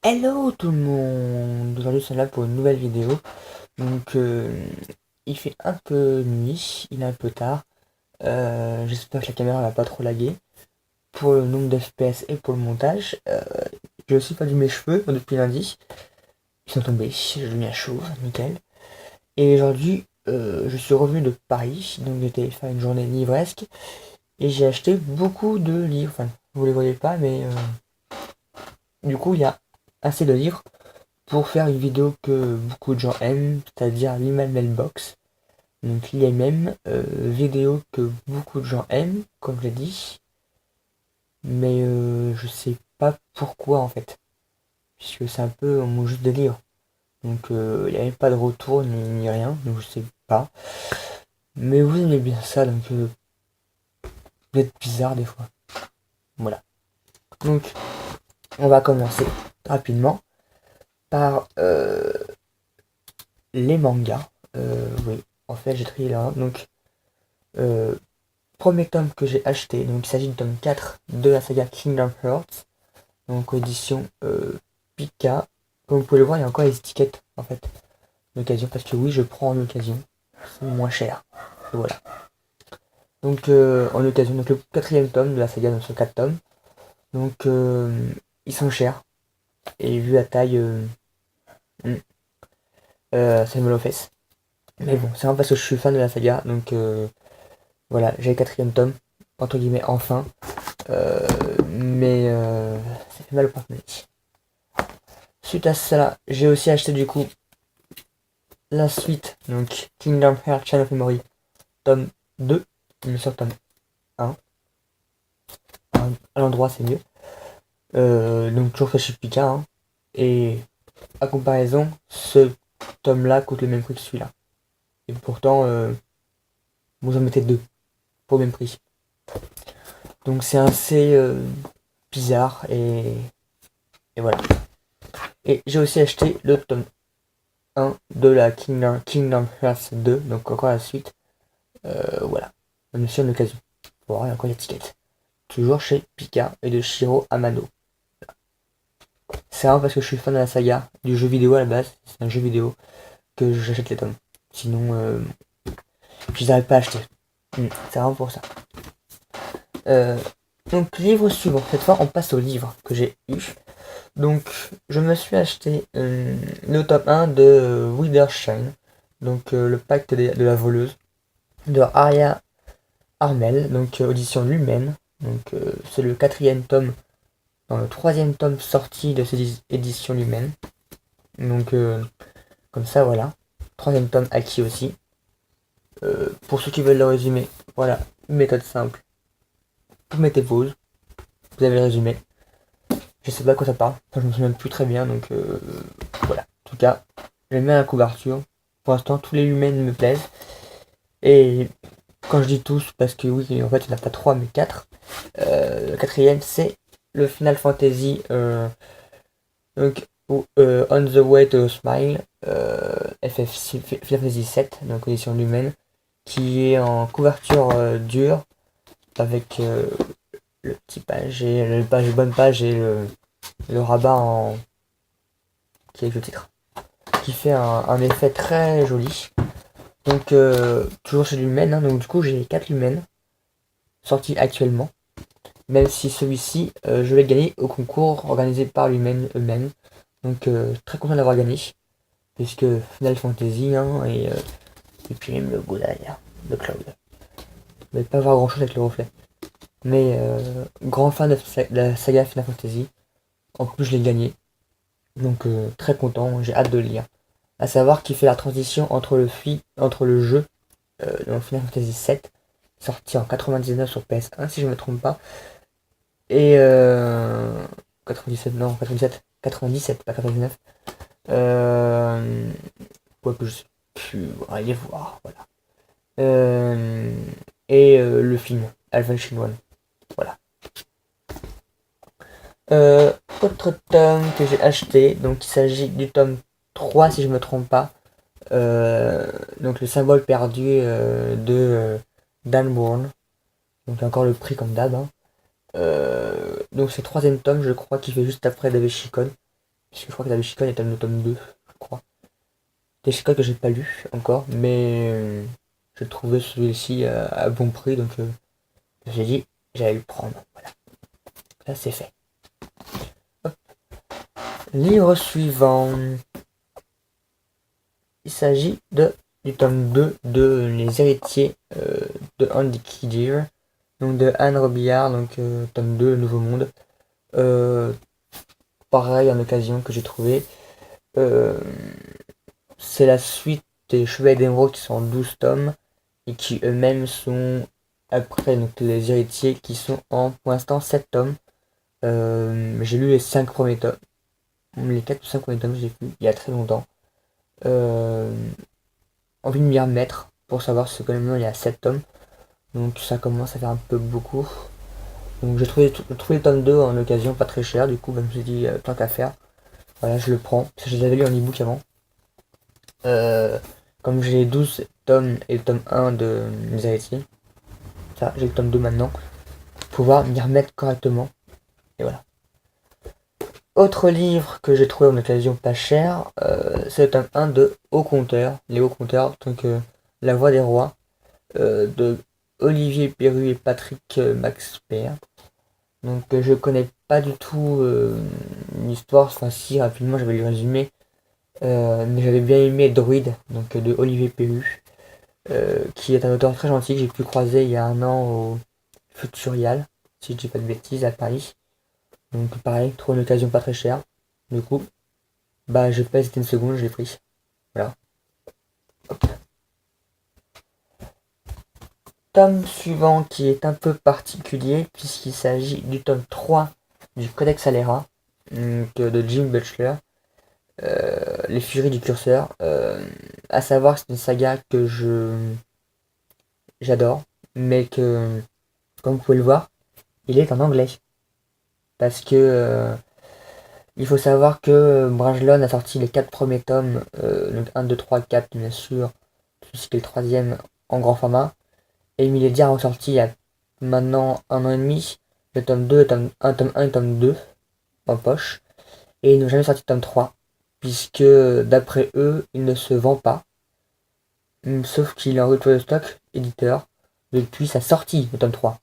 Hello tout le monde! Aujourd'hui, c'est là pour une nouvelle vidéo. Donc, il fait un peu nuit, il est un peu tard. J'espère que la caméra va pas trop laguer. Pour le nombre d'FPS et pour le montage, j'ai aussi perdu mes cheveux depuis lundi. Ils sont tombés, j'ai mis à chaud, nickel. Et aujourd'hui, je suis revenu de Paris, donc j'étais faire une journée livresque. Et j'ai acheté beaucoup de livres. Enfin, vous les voyez pas, mais du coup, il y a assez de livres pour faire une vidéo que beaucoup de gens aiment, c'est-à-dire l'email mailbox. Donc les mêmes vidéos que beaucoup de gens aiment, comme je l'ai dit, mais je sais pas pourquoi en fait, puisque c'est un peu mon juste délire. Donc il n'y avait pas de retour ni rien, donc je sais pas. Mais vous aimez bien ça, donc vous êtes bizarre des fois. Voilà. Donc on va commencer rapidement par les mangas. Oui, en fait j'ai trié là. Donc Euh, premier tome que j'ai acheté, donc il s'agit du tome 4 de la saga Kingdom Hearts, donc édition Pika. Comme vous pouvez le voir, il y a encore les étiquettes en fait d'occasion, parce que oui, je prends en occasion, c'est moins cher. Et voilà. Donc en occasion, donc le quatrième tome de la saga, donc ce 4 tomes. Donc ils sont chers, et vu la taille, hmm, ça me l'offesse. Mais bon, c'est vraiment parce que je suis fan de la saga, donc voilà, j'ai le quatrième tome, entre guillemets, enfin. Mais ça fait mal au porte-monnaie. Suite à cela, j'ai aussi acheté du coup la suite, donc Kingdom Hearts Chain of Memory, tome 2, mais sur tome 1. À l'endroit, c'est mieux. Donc toujours fait chez Pika, hein. Et à comparaison, ce tome-là coûte le même prix que celui-là. Et pourtant, vous en mettez deux pour le même prix. Donc c'est assez bizarre et voilà. Et j'ai aussi acheté le tome 1 de la Kingdom Hearts 2, donc encore la suite. Voilà, même si en occasion. Bon, il y a encore l'étiquette. Toujours chez Pika et de Shiro Amano. C'est vraiment parce que je suis fan de la saga, du jeu vidéo à la base, c'est un jeu vidéo, que j'achète les tomes. Sinon, je les avais pas achetés. C'est vraiment pour ça. Euh, donc, livre suivant. Cette fois, on passe au livre que j'ai eu. Donc, je me suis acheté le top 1 de Withershain. Donc, le pacte de la voleuse de Aria Armel, donc audition Lumen. Donc c'est le quatrième tome, dans le troisième tome sorti de cette édition Lumen. Donc comme ça voilà. Troisième tome acquis aussi. Pour ceux qui veulent le résumer, voilà, méthode simple. Vous mettez pause, vous avez le résumé. Je sais pas à quoi ça parle, enfin, je me souviens plus très bien, donc voilà. En tout cas, j'aime bien la couverture. Pour l'instant, tous les Lumens me plaisent. Et quand je dis tous, parce que oui, en fait, il n'y en a pas trois, mais quatre. Le quatrième, c'est le Final Fantasy donc, On the Way to Smile, FF6, Final Fantasy 7, donc édition Lumen, qui est en couverture dure, avec le petit page et le page bonne page et le rabat en qui est avec le titre, qui fait un effet très joli. Donc toujours chez Lumen, hein, donc du coup j'ai 4 Lumen sortis actuellement. Même si celui-ci, je l'ai gagné au concours organisé par Lumen eux-mêmes. Donc très content d'avoir gagné, puisque Final Fantasy, hein, et puis même le go derrière, le Cloud. Mais pas voir grand chose avec le reflet. Mais grand fan de la saga Final Fantasy. En plus, je l'ai gagné. Donc très content, j'ai hâte de le lire. À savoir qu'il fait la transition entre le jeu dans Final Fantasy 7, sorti en 99 sur PS1 si je ne me trompe pas, et 97, non, 97, pas 99. Ouais, que je sais plus, allez voir, voilà. Euh, et le film, Adventure One, voilà. Autre tome que j'ai acheté, donc il s'agit du tome 3 si je me trompe pas. Donc le symbole perdu de Dan Brown. Donc encore le prix comme d'hab, hein. Donc c'est le troisième tome, je crois, qui fait juste après David Chicone, Parce que je crois que Tadashikon est le tome 2, je crois. Tadashikon que j'ai pas lu encore, mais j'ai trouvé celui-ci à bon prix, donc j'ai dit j'allais le prendre. Voilà, là c'est fait. Hop. Livre suivant. Il s'agit du tome 2 de Les Héritiers de Andy Kidir, donc de Anne Robillard, donc tome 2, Le Nouveau Monde. Pareil, en occasion que j'ai trouvé. C'est la suite des Chevaliers d'Émeraude qui sont en 12 tomes et qui eux-mêmes sont après donc les héritiers qui sont en pour l'instant 7 tomes. J'ai lu les 5 premiers tomes. Les 4 ou 5 premiers tomes, j'ai lu il y a très longtemps. Envie de m'y remettre pour savoir ce que maintenant il y a 7 tomes. Donc ça commence à faire un peu beaucoup. Donc j'ai trouvé le tome 2 en occasion pas très cher, du coup je me suis dit tant qu'à faire. Voilà, je le prends, parce que je les avais lus en ebook avant. Comme j'ai 12 tomes et le tome 1 de mes héritiers, ça j'ai le tome 2 maintenant, pour pouvoir m'y remettre correctement. Et voilà. Autre livre que j'ai trouvé en occasion pas cher, c'est le tome 1 de Haut Conteur, les Hauts Conteurs, donc La Voix des Rois, de Olivier Perru et Patrick Maxpert. Donc je connais pas du tout l'histoire, enfin si rapidement j'avais lu le résumé, mais j'avais bien aimé Druide, donc de Olivier Perru, qui est un auteur très gentil que j'ai pu croiser il y a un an au Futurial, si je dis pas de bêtises, à Paris. Donc pareil, trouvé une occasion pas très chère. Du coup, bah j'ai pas hésité une seconde, je l'ai pris. Voilà. Hop. Tome suivant qui est un peu particulier puisqu'il s'agit du tome 3 du Codex Alera de Jim Butler, Les Furies du Curseur, à savoir que c'est une saga que j'adore, mais que, comme vous pouvez le voir, il est en anglais. Parce que il faut savoir que Brajlon a sorti les 4 premiers tomes, donc 1, 2, 3, 4 bien sûr, puisque le troisième en grand format. Et Milady a ressorti il y a maintenant un an et demi le tome 2, tome 1 et tome 2 en poche. Et ils n'ont jamais sorti de tome 3, puisque d'après eux, il ne se vend pas. Sauf qu'il est en rupture de stock éditeur depuis sa sortie, le tome 3.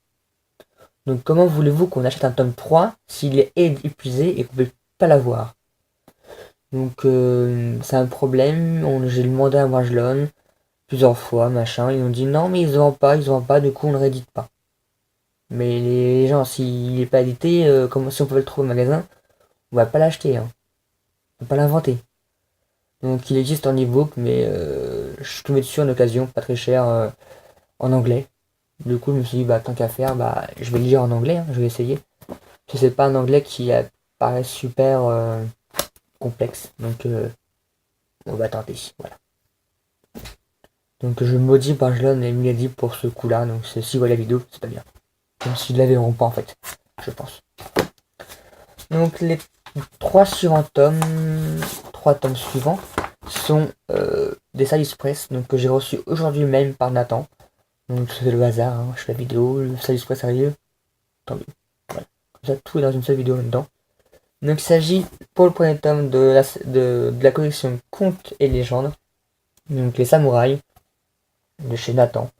Donc comment voulez-vous qu'on achète un tome 3 s'il est épuisé et qu'on ne peut pas l'avoir? Donc c'est un problème, j'ai demandé à Brajlon plusieurs fois, machin, ils ont dit non mais ils se vendent pas, du coup on ne le réédite pas. Mais les gens, s'il n'est pas édité, comme si on pouvait le trouver au magasin, on va pas l'acheter, hein. On va pas l'inventer. Donc il existe en ebook, mais je suis tombé dessus en occasion, pas très cher, en anglais. Du coup je me suis dit bah tant qu'à faire, bah je vais le lire en anglais, hein, je vais essayer. Je sais pas un anglais qui paraît super complexe, donc on va tenter, voilà. Donc je maudis Barcelone et Milady pour ce coup-là, donc si vous voyez la vidéo, c'est pas bien. Comme s'ils la verront pas en fait, je pense. Donc les 3 tomes suivants sont des Salis Press, donc que j'ai reçu aujourd'hui même par Nathan. Donc c'est le hasard, hein, je fais la vidéo, le Salis Press arrive, tant mieux. Voilà. Comme ça tout est dans une seule vidéo maintenant. Donc il s'agit pour le premier tome de la collection Contes et légendes, donc les samouraïs, de chez Nathan.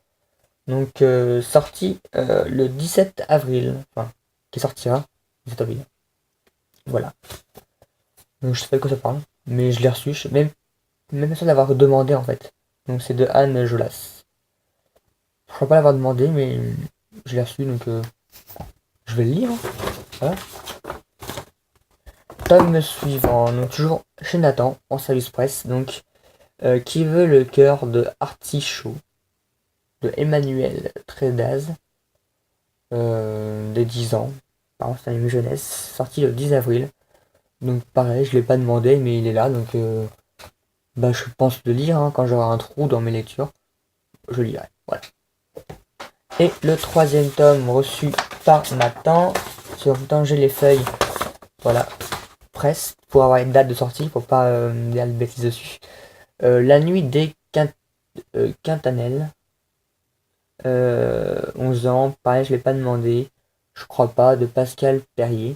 Donc sorti le 17 avril, enfin qui sortira le 17 avril. Voilà. Donc je sais pas de quoi ça parle, mais je l'ai reçu, même sans l'avoir demandé en fait. Donc c'est de Anne Jolas. Je crois pas l'avoir demandé, mais je l'ai reçu, donc je vais le lire. Hein. Voilà. Tome suivant, donc toujours chez Nathan, en service presse, donc Qui veut le cœur de Artichaut, de Emmanuel Trédaz, de 10 ans, par contre c'est une jeunesse, sorti le 10 avril. Donc pareil, je l'ai pas demandé, mais il est là, donc bah, je pense le lire, hein, quand j'aurai un trou dans mes lectures, je lirai, voilà. Et le troisième tome reçu par Nathan, sur Danger les feuilles, voilà, presse, pour avoir une date de sortie, pour pas dire de bêtises dessus. La nuit des Quintanelles, 11 ans, pareil, je l'ai pas demandé, je crois pas, de Pascal Perrier.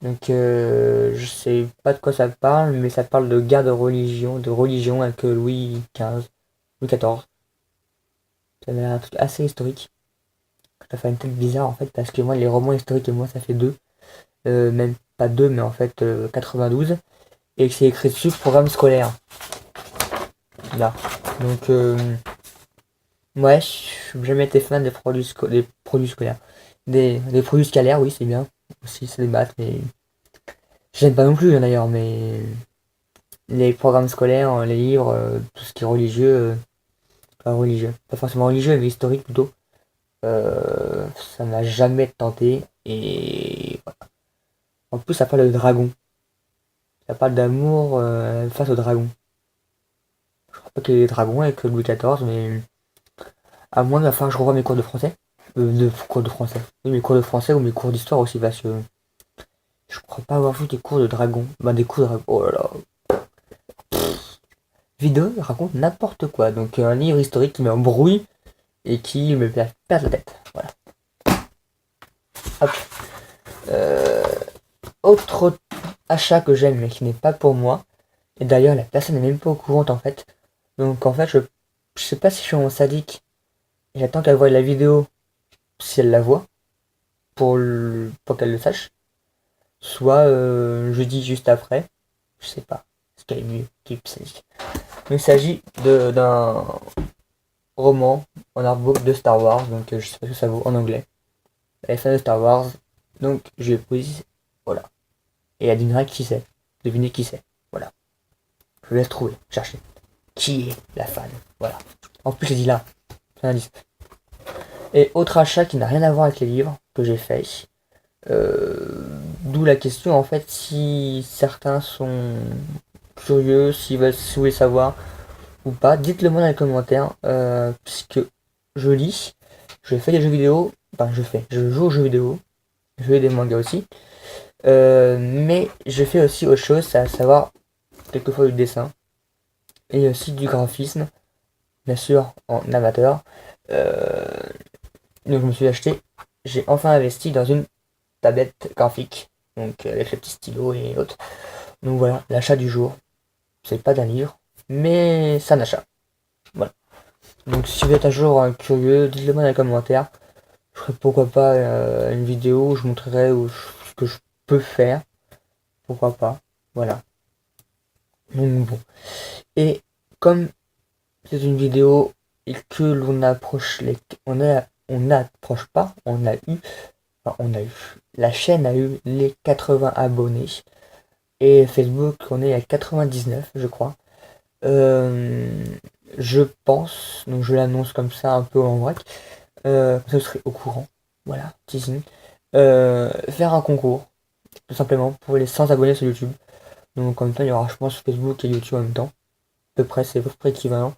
Donc je sais pas de quoi ça parle, mais ça parle de guerre de religion avec Louis XV, Louis XIV. Ça a l'air un truc assez historique. Ça fait une tête bizarre en fait, parce que moi les romans historiques, moi ça fait deux. Même pas deux, mais en fait 92. Et que c'est écrit dessus programme scolaire. Là. Donc ouais, je suis jamais été fan des produits scolaires. Des produits scalaires, oui c'est bien. Aussi c'est des maths, mais j'aime pas non plus hein, d'ailleurs, mais les programmes scolaires, les livres, tout ce qui est religieux, pas religieux, pas forcément religieux, mais historique plutôt, ça m'a jamais tenté. Et voilà. En plus, ça parle de dragon. Ça parle d'amour face au dragon. Je crois pas qu'il y ait des dragons avec Louis XIV, mais à moins de la fin, je revois mes cours de français. De cours de français. Oui, mes cours de français ou mes cours d'histoire aussi, parce que je crois pas avoir vu des cours de dragon. Bah, des cours de dragon. Oh là là. Vidéo raconte n'importe quoi. Donc, un livre historique qui m'embrouille et qui me fait perdre la tête. Voilà. Hop. Euh, autre achat que j'aime mais qui n'est pas pour moi. Et d'ailleurs, la personne n'est même pas au courant en fait. Donc, en fait, je sais pas si je suis en sadique. J'attends qu'elle voie la vidéo si elle la voit pour qu'elle le sache. Soit je dis juste après. Je sais pas. Ce qu'elle est mieux. Mais il s'agit d'un roman en artbook de Star Wars. Donc, je sais pas ce que ça vaut en anglais. Elle est fan de Star Wars. Donc, je lui ai posé. Voilà. Et elle devinera qui c'est. Devinez qui c'est. Voilà. Je vous laisse trouver, chercher. Qui est la fan. Voilà. En plus, j'ai dit là. C'est un indice. Et autre achat qui n'a rien à voir avec les livres que j'ai fait. D'où la question, en fait, si certains sont curieux, s'ils veulent, si vous voulez savoir ou pas, dites-le moi dans les commentaires. Puisque je lis, je fais des jeux vidéo. Enfin, je joue aux jeux vidéo. Je lis des mangas aussi. Mais je fais aussi autre chose, c'est à savoir quelquefois du dessin et aussi du graphisme, bien sûr en amateur. Euh, donc je me suis acheté, j'ai enfin investi dans une tablette graphique, donc avec le petit stylo et autres. Donc voilà, l'achat du jour. C'est pas d'un livre, mais c'est un achat. Voilà. Donc si vous êtes un jour curieux, dites-le moi dans les commentaires. Je ferai pourquoi pas une vidéo où je montrerai ce que je peux faire. Pourquoi pas. Voilà. Donc bon. Et comme c'est une vidéo et que l'on approche on n'approche pas, on a eu, la chaîne a eu les 80 abonnés et Facebook on est à 99 je crois. Euh, je pense, donc je l'annonce comme ça un peu en vrac, vous serez au courant, voilà, teasing, faire un concours, tout simplement pour les 100 abonnés sur YouTube. Donc en même temps il y aura je pense Facebook et YouTube en même temps, c'est à peu près équivalent.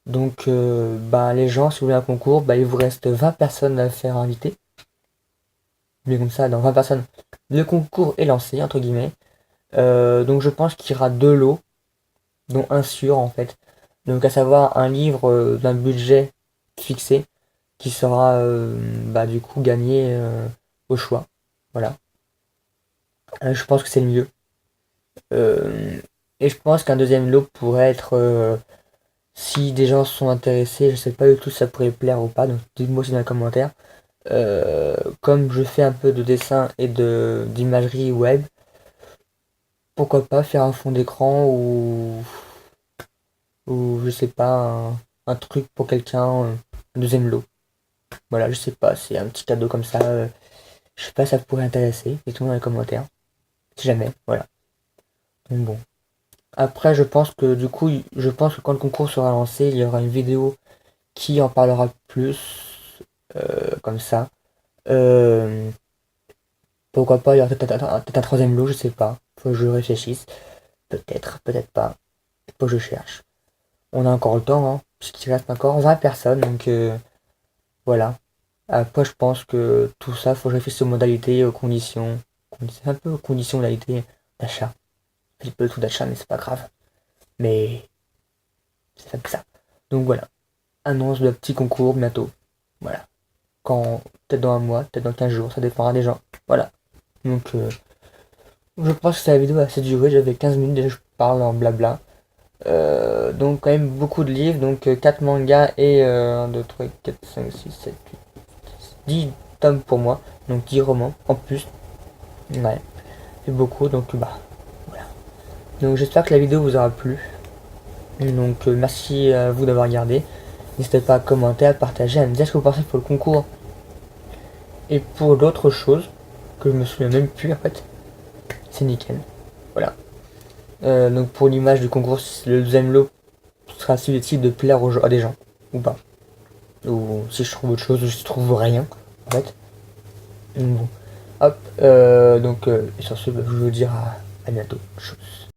Donc, bah, les gens, si vous voulez un concours, bah, il vous reste 20 personnes à faire inviter. Mais comme ça, dans 20 personnes, le concours est lancé, entre guillemets. Donc, je pense qu'il y aura deux lots, dont un sûr, en fait. Donc, à savoir un livre d'un budget fixé, qui sera, bah, du coup, gagné au choix. Voilà. Je pense que c'est le mieux. Et je pense qu'un deuxième lot pourrait être si des gens sont intéressés, je sais pas du tout si ça pourrait plaire ou pas, donc dites-moi aussi dans les commentaires. Comme je fais un peu de dessin et de d'imagerie web, pourquoi pas faire un fond d'écran ou je sais pas, un truc pour quelqu'un, un deuxième lot. Voilà, je sais pas, c'est un petit cadeau comme ça. Je sais pas, ça pourrait intéresser. Dites-moi dans les commentaires. Si jamais, voilà. Donc bon. Après, je pense que du coup, je pense que quand le concours sera lancé, il y aura une vidéo qui en parlera plus, comme ça. Euh, Pourquoi pas, il y aura peut-être un troisième lot, je sais pas. Faut que je réfléchisse. Peut-être, peut-être pas. Faut que je cherche. On a encore le temps, hein, puisqu'il reste encore 20 personnes, donc voilà. Après, je pense que tout ça, faut que je réfléchisse aux modalités, aux conditions. C'est un peu aux conditions, modalités d'achat. J'ai pas le tout d'achat, mais c'est pas grave. Mais c'est comme ça. Donc voilà. Annonce de petit concours bientôt. Voilà. Quand, peut-être dans un mois, peut-être dans 15 jours, ça dépendra des gens. Voilà. Donc, Je pense que c'est la vidéo assez durée, j'avais 15 minutes déjà, je parle en blabla. Donc quand même beaucoup de livres, donc 4 mangas et 1, 2, 3, 4, 5, 6, 7, 8, 10 tomes pour moi, donc 10 romans en plus. Ouais, c'est beaucoup, donc bah voilà. Donc j'espère que la vidéo vous aura plu. Donc merci à vous d'avoir regardé. N'hésitez pas à commenter, à partager, à me dire ce que vous pensez pour le concours et pour d'autres choses que je me souviens même plus en fait. C'est nickel. Voilà. Donc pour l'image du concours, le deuxième lot sera susceptible de plaire à des gens ou pas. Ou si je trouve autre chose, ou si je trouve rien en fait. Donc bon. Hop. Et sur ce, bah, je vais vous dire à bientôt. Tchuss.